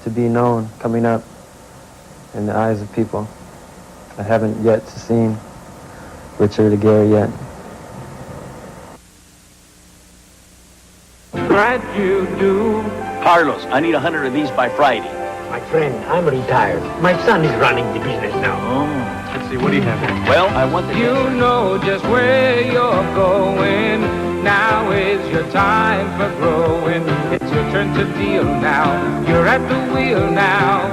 to be known coming up in the eyes of people. I haven't yet seen Richard Aguirre yet. Glad you do. Carlos, I need 100 of these by Friday. My friend, I'm retired. My son is running the business now. Oh. Let's see, what do you have here? Well, I want the... You know just where you're going. Now is your time for growing. It's your turn to deal now. You're at the wheel now.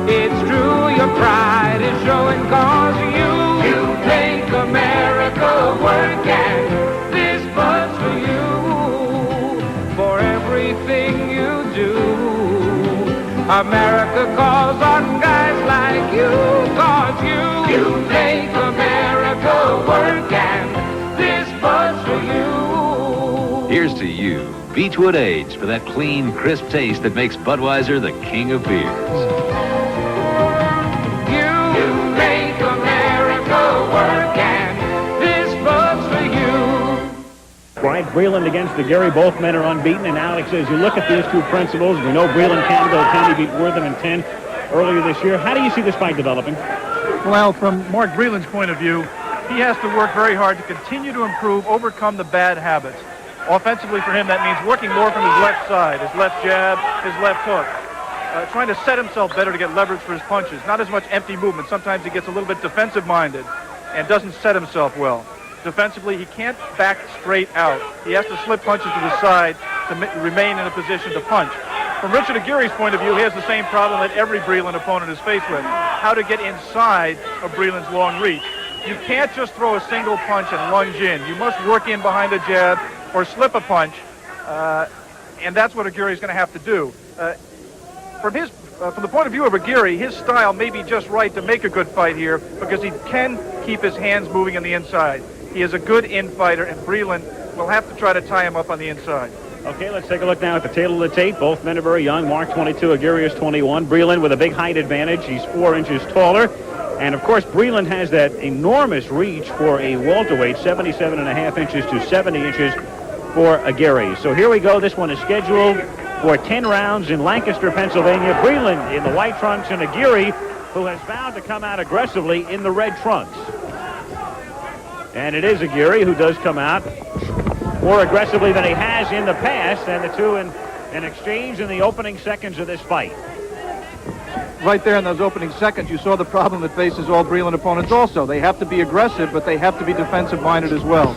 It's true, your pride is showing, cause you make America work, and this buzz for you, for everything you do. America calls on guys like you, cause you make America work, and this buzz for you. Here's to you, Beechwood Age, for that clean, crisp taste that makes Budweiser the king of beers. Right, Breland against Aguirre. Both men are unbeaten. And Alex, as you look at these two principals, we know Breland can go 10. He beat Wortham in 10 earlier this year. How do you see this fight developing? Well, from Mark Breland's point of view, he has to work very hard to continue to improve, overcome the bad habits. Offensively for him, that means working more from his left side, his left jab, his left hook. Trying to set himself better to get leverage for his punches. Not as much empty movement. Sometimes he gets a little bit defensive-minded and doesn't set himself well. Defensively, he can't back straight out. He has to slip punches to the side to remain in a position to punch. From Richard Aguirre's point of view, he has the same problem that every Breland opponent is faced with. How to get inside of Breland's long reach. You can't just throw a single punch and lunge in. You must work in behind a jab or slip a punch, and that's what Aguirre's going to have to do. From the point of view of Aguirre, his style may be just right to make a good fight here because he can keep his hands moving on the inside. He is a good in-fighter, and Breland will have to try to tie him up on the inside. Okay, let's take a look now at the tail of the tape. Both men are very young. Mark 22, Aguirre is 21. Breland with a big height advantage. He's 4 inches taller. And, of course, Breland has that enormous reach for a welterweight, 77.5 inches to 70 inches for Aguirre. So here we go. This one is scheduled for 10 rounds in Lancaster, Pennsylvania. Breland in the white trunks and Aguirre, who has vowed to come out aggressively, in the red trunks. And it is Aguirre who does come out more aggressively than he has in the past, and the two in an exchange in the opening seconds of this fight. Right there in those opening seconds, you saw the problem that faces all Breland opponents also. They have to be aggressive, but they have to be defensive-minded as well.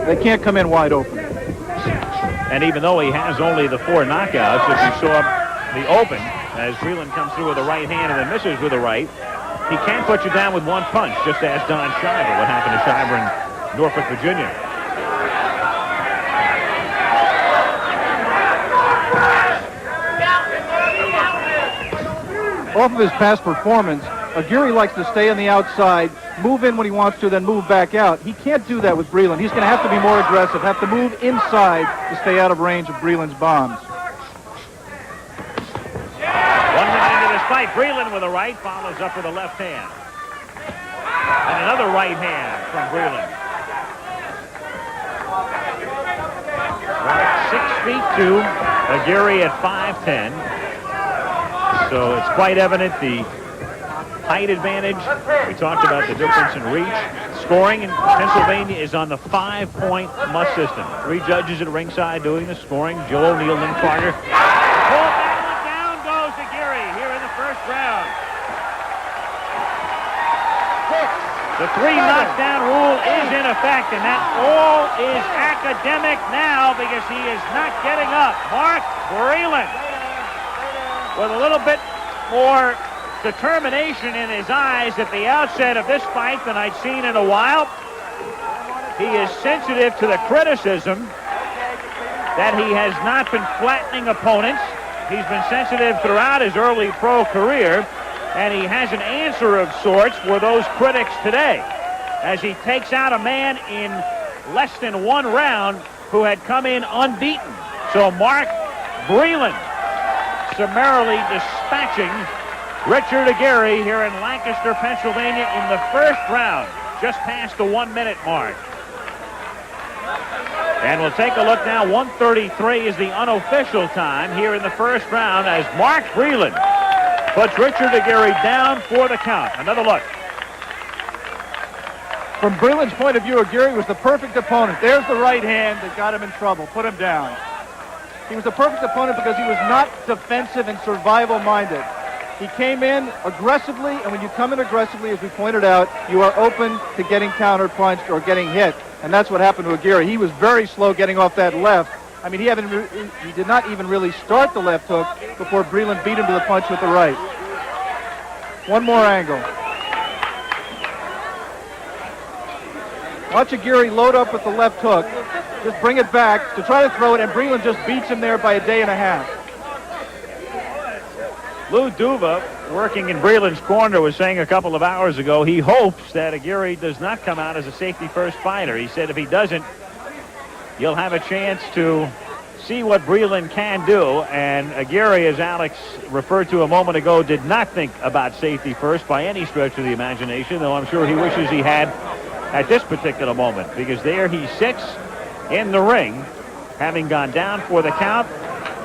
They can't come in wide open. And even though he has only the 4 knockouts, if you saw the open, as Breland comes through with a right hand and then misses with a right, he can put you down with one punch. Just ask Don Shiver what happened to Shiver in Norfolk, Virginia. Off of his past performance, Aguirre likes to stay on the outside, move in when he wants to, then move back out. He can't do that with Breland. He's going to have to be more aggressive, have to move inside to stay out of range of Breland's bombs. 1 minute into this fight, Breland with a right, follows up with a left hand. And another right hand from Breland. 6'2", Aguirre at 5'10". So it's quite evident the height advantage. We talked about the difference in reach. Scoring in Pennsylvania is on the 5-point must system. 3 judges at ringside doing the scoring. Joe O'Neill and Carter. Down goes Aguirre here in the first round. The 3 knockdown rule is in effect, and that all is academic now because he is not getting up. Mark Breland with a little bit more determination in his eyes at the outset of this fight than I'd seen in a while. He is sensitive to the criticism that he has not been flattening opponents. He's been sensitive throughout his early pro career, and he has an answer of sorts for those critics today as he takes out a man in less than 1 round who had come in unbeaten. So Mark Breland summarily dispatching Richard Aguirre here in Lancaster, Pennsylvania in the first round, just past the 1 minute mark. And we'll take a look now. 1:33 is the unofficial time here in the first round as Mark Breland puts Richard Aguirre down for the count. Another look. From Breland's point of view, Aguirre was the perfect opponent. There's the right hand that got him in trouble, put him down. He was the perfect opponent because he was not defensive and survival-minded. He came in aggressively, and when you come in aggressively, as we pointed out, you are open to getting counter-punched or getting hit. And that's what happened to Aguirre. He was very slow getting off that left. I mean, he did not even really start the left hook before Breland beat him to the punch with the right. One more angle. Watch Aguirre load up with the left hook. Just bring it back to try to throw it, and Breland just beats him there by a day and a half. Lou Duva, working in Breland's corner, was saying a couple of hours ago he hopes that Aguirre does not come out as a safety-first fighter. He said if he doesn't, you'll have a chance to see what Breland can do. And Aguirre, as Alex referred to a moment ago, did not think about safety first by any stretch of the imagination, though I'm sure he wishes he had at this particular moment, because there he sits in the ring, having gone down for the count.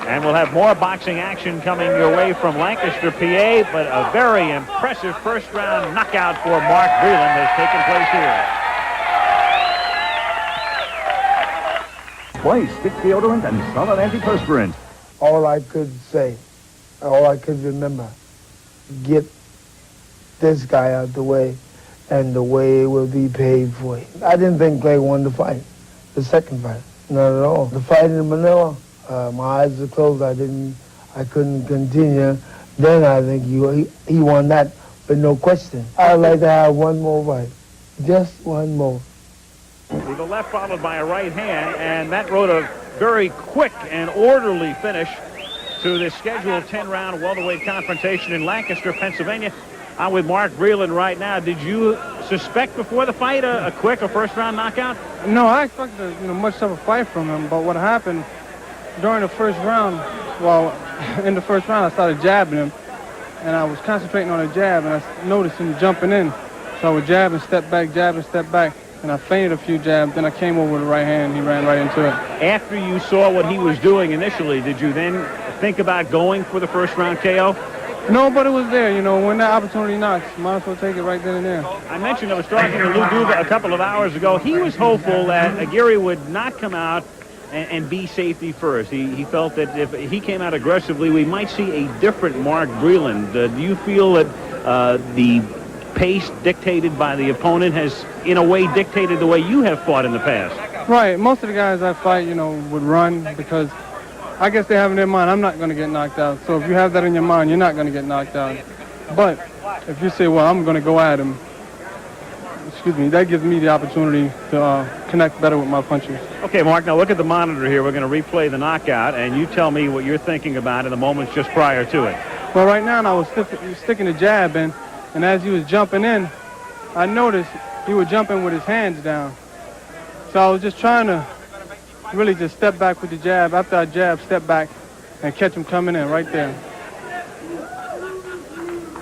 And we'll have more boxing action coming your way from Lancaster, PA, but a very impressive first-round knockout for Mark Breland has taken place here. Play stick deodorant and solid antiperspirant. All I could say, all I could remember, get this guy out the way, and the way will be paid for it. I didn't think Clay won the fight, the second fight, not at all. The fight in Manila, my eyes were closed. I couldn't continue. Then I think he won that with no question. I'd like to have one more fight, just one more. With a left followed by a right hand, and that wrote a very quick and orderly finish to this scheduled 10-round welterweight confrontation in Lancaster, Pennsylvania. I'm with Mark Breland right now. Did you suspect before the fight a quick or first-round knockout? No, I expected a much tougher fight from him, but what happened during the first round, well, in the first round, I started jabbing him, and I was concentrating on a jab, and I noticed him jumping in. So I would jab and step back, and I feinted a few jabs. Then I came over with the right hand, and he ran right into it. After you saw what he was doing initially, did you then think about going for the first-round KO? No, but it was there. When that opportunity knocks, might as well take it right then and there. I mentioned I was talking to Lou Duva a couple of hours ago. He was hopeful that Aguirre would not come out and be safety first. He felt that if he came out aggressively, we might see a different Mark Breland. Do you feel that the pace dictated by the opponent has, in a way, dictated the way you have fought in the past? Right. Most of the guys I fight, would run because I guess they have in their mind, I'm not going to get knocked out. So if you have that in your mind, you're not going to get knocked out. But if you say, well, I'm going to go at him, that gives me the opportunity to connect better with my punches. Okay, Mark, now look at the monitor here. We're going to replay the knockout, and you tell me what you're thinking about in the moments just prior to it. Well, right now, I was sticking the jab in, and as he was jumping in, I noticed he was jumping with his hands down. So I was just trying to really just step back with the jab. After I jab, step back and catch him coming in right there.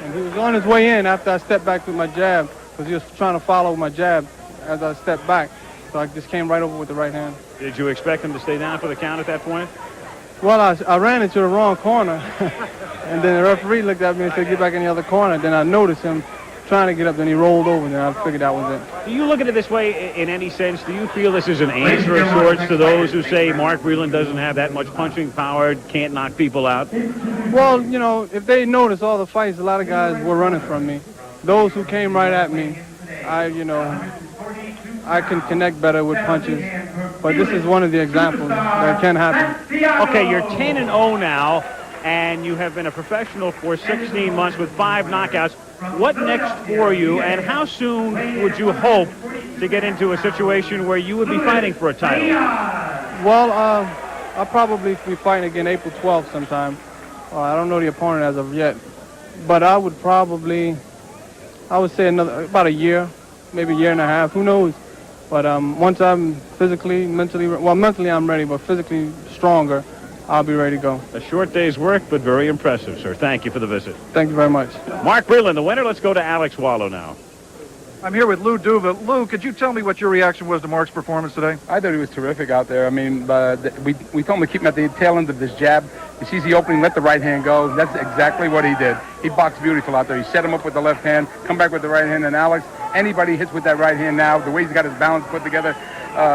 And he was on his way in after I stepped back with my jab, because he was trying to follow my jab as I stepped back. So I just came right over with the right hand. Did you expect him to stay down for the count at that point? Well, I ran into the wrong corner. And then the referee looked at me and said, get back in the other corner. Then I noticed him trying to get up, then he rolled over, and I figured that was it. Do you look at it this way in any sense? Do you feel this is an answer of sorts to those who say Mark Breland doesn't have that much punching power, can't knock people out? Well, if they notice all the fights, a lot of guys were running from me. Those who came right at me, I can connect better with punches. But this is one of the examples that can happen. Okay, you're 10-0 now, and you have been a professional for 16 months with 5 knockouts. What next for you, and how soon would you hope to get into a situation where you would be fighting for a title? Well, I'll probably be fighting again April 12th sometime. I don't know the opponent as of yet, but I would say about a year, maybe a year and a half, who knows. But once I'm mentally I'm ready, but physically stronger, I'll be ready to go. A short day's work, but very impressive, sir. Thank you for the visit. Thank you very much. Mark Breland, the winner. Let's go to Alex Wallau now. I'm here with Lou Duva. Lou, could you tell me what your reaction was to Mark's performance today? I thought he was terrific out there. I mean, we told him to keep him at the tail end of this jab. He sees the opening, let the right hand go. That's exactly what he did. He boxed beautiful out there. He set him up with the left hand, come back with the right hand. And Alex, anybody hits with that right hand now, the way he's got his balance put together,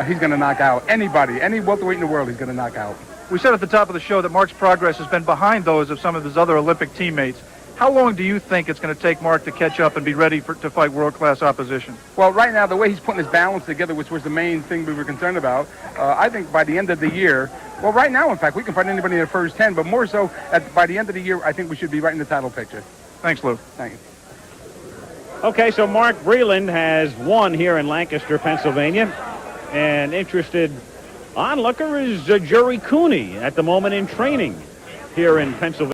he's going to knock out anybody. Any welterweight in the world, he's going to knock out. We said at the top of the show that Mark's progress has been behind those of some of his other Olympic teammates. How long do you think it's going to take Mark to catch up and be ready to fight world-class opposition? Well, right now, the way he's putting his balance together, which was the main thing we were concerned about, I think by the end of the year, well, right now, in fact, we can fight anybody in the first 10, but more so, by the end of the year, I think we should be right in the title picture. Thanks, Lou. Thank you. Okay, so Mark Breland has won here in Lancaster, Pennsylvania. And interested onlooker is Jerry Cooney at the moment in training here in Pennsylvania.